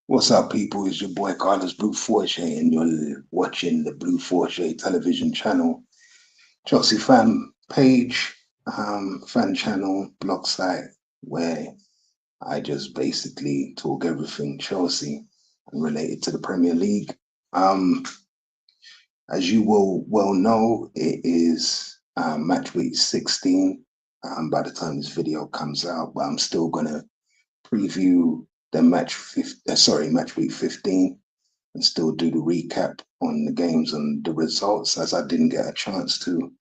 What's up, people? It's your boy Carlos Blue Forte, and you're watching the Blue Forte television channel, Chelsea fan page, fan channel, blog site, where I just basically talk everything Chelsea and related to the Premier League. Um, as you will well know, it is match week 16 by the time this video comes out, but I'm still gonna preview the match week 15 and still do the recap on the games and the results as I didn't get a chance to.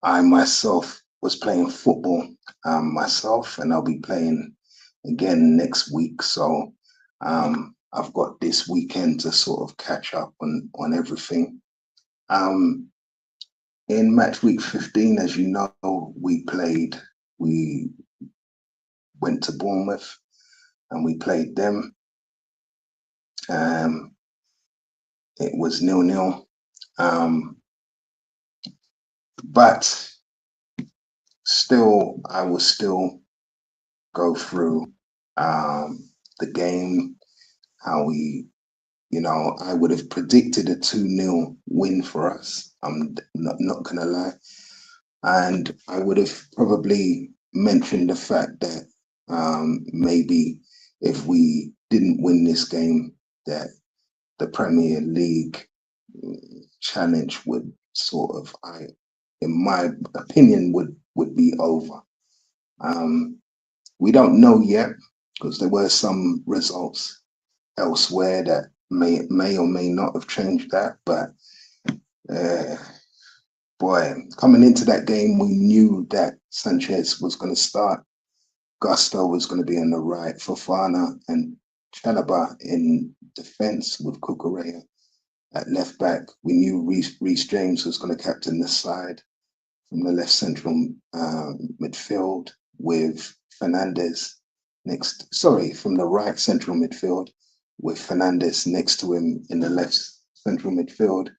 I myself was playing football myself, and I'll be playing again next week. So I've got this weekend to sort of catch up on everything. Um, in match week 15, as you know, we went to Bournemouth and we played them. It was 0-0. But still, I will still go through the game, how I would have predicted a 2-0 win for us. I'm not going to lie. And I would have probably mentioned the fact that maybe if we didn't win this game, that the Premier League challenge would sort of, in my opinion, would be over. We don't know yet because there were some results elsewhere that may or may not have changed that. But boy, coming into that game, we knew that Sanchez was going to start. Gusto was going to be on the right, Fofana and Chalaba in defence with Cucurella at left back. We knew Reece James was going to captain the side from the left central midfield with Fernandez from the right central midfield with Fernandez next to him in the left central midfield.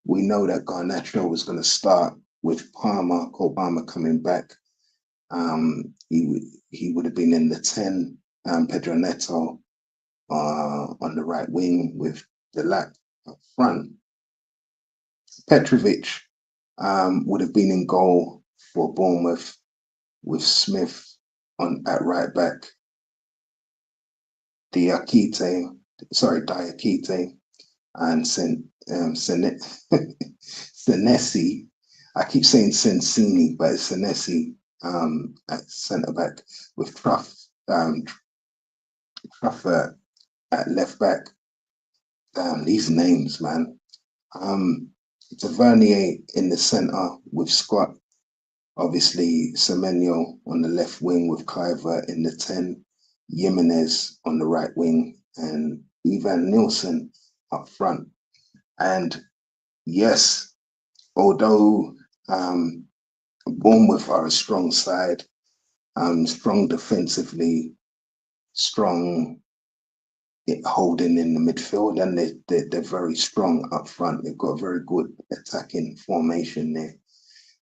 We know that Garnacho was going to start with Cole Palmer coming back. He would have been in the 10, Pedro Neto on the right wing with Delac up front. Petrovic would have been in goal for Bournemouth with Smith at right back, Diakite and Senesi. I keep saying Sensini, but it's Senesi at centre back with Truff at left back. Damn, these names, man. Tavernier in the centre with Scott. Obviously, Semenyo on the left wing with Cliver in the 10, Jimenez on the right wing, and Ivan Nilsson up front. And yes, although Bournemouth are a strong side, strong defensively, strong holding in the midfield, and they're very strong up front. They've got a very good attacking formation there.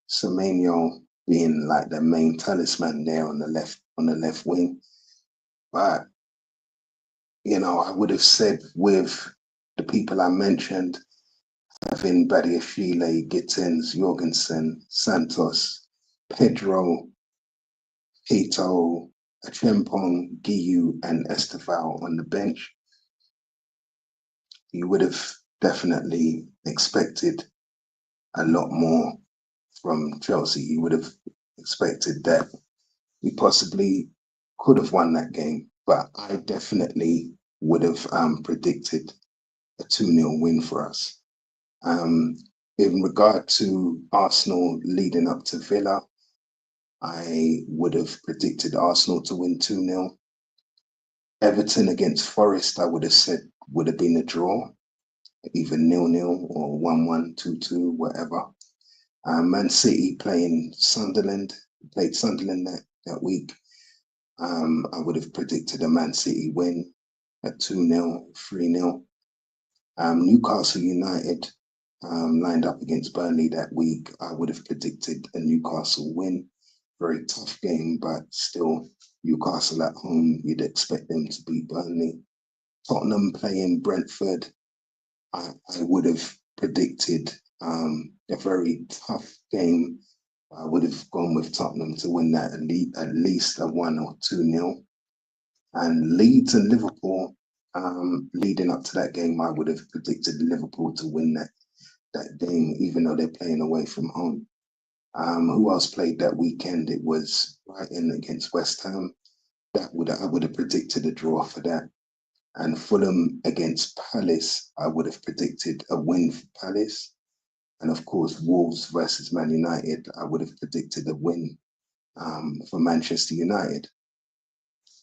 Semenyo being like the main talisman there on the left wing. But I would have said with the people I mentioned, having Badiashile, Gittins, Jorgensen, Santos, Pedro, Pito, Achempong, Giyu, and Estevao on the bench, you would have definitely expected a lot more from Chelsea. You would have expected that we possibly could have won that game, but I definitely would have predicted a 2-0 win for us. In regard to Arsenal leading up to Villa, I would have predicted Arsenal to win 2-0. Everton against Forest, I would have said would have been a draw, either 0-0 or 1-1, 2-2, whatever. Man City played Sunderland that week. I would have predicted a Man City win at 2-0, 3-0. Newcastle United lined up against Burnley that week. I would have predicted a Newcastle win. Very tough game, but still, Newcastle at home, you'd expect them to beat Burnley. Tottenham playing Brentford, I would have predicted a very tough game. I would have gone with Tottenham to win that at least a 1 or 2-0. And Leeds and Liverpool, leading up to that game, I would have predicted Liverpool to win that game, even though they're playing away from home. Who else played that weekend? It was Brighton against West Ham. I would have predicted a draw for that. And Fulham against Palace, I would have predicted a win for Palace. And of course, Wolves versus Man United, I would have predicted a win for Manchester United.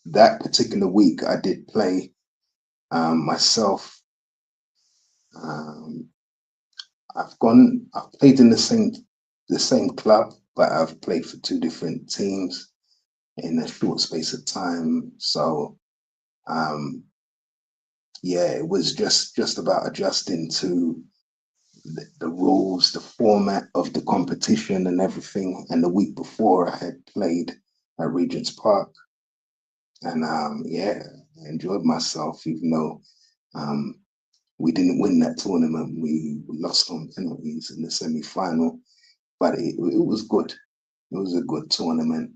That particular week, I did play myself. I've played in the same club, but I've played for two different teams in a short space of time. So yeah, it was just about adjusting to the rules, the format of the competition and everything. And the week before I had played at Regent's Park, and yeah, I enjoyed myself, even though we didn't win that tournament. We lost on penalties in the semi-final, but it was good. It was a good tournament.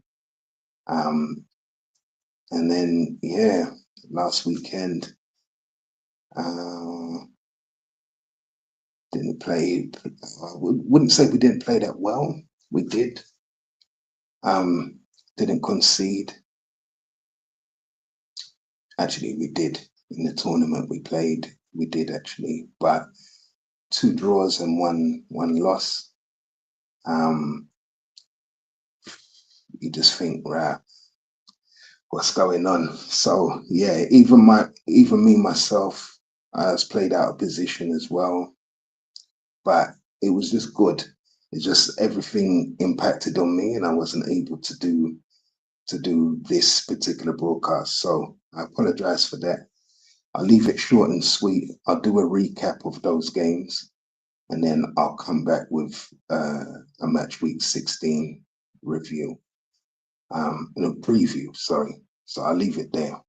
And then, yeah, last weekend, didn't play. I wouldn't say we didn't play that well. We did. Didn't concede. Actually, we did in the tournament we played. We did actually, but 2 draws and one loss. You just think, right, what's going on? So yeah, even me myself, I was played out of position as well, but it was just good. It's just everything impacted on me, and I wasn't able to do this particular broadcast. So I apologize for that. I'll leave it short and sweet. I'll do a recap of those games, and then I'll come back with a match week 16 review, no preview. Sorry. So I'll leave it there.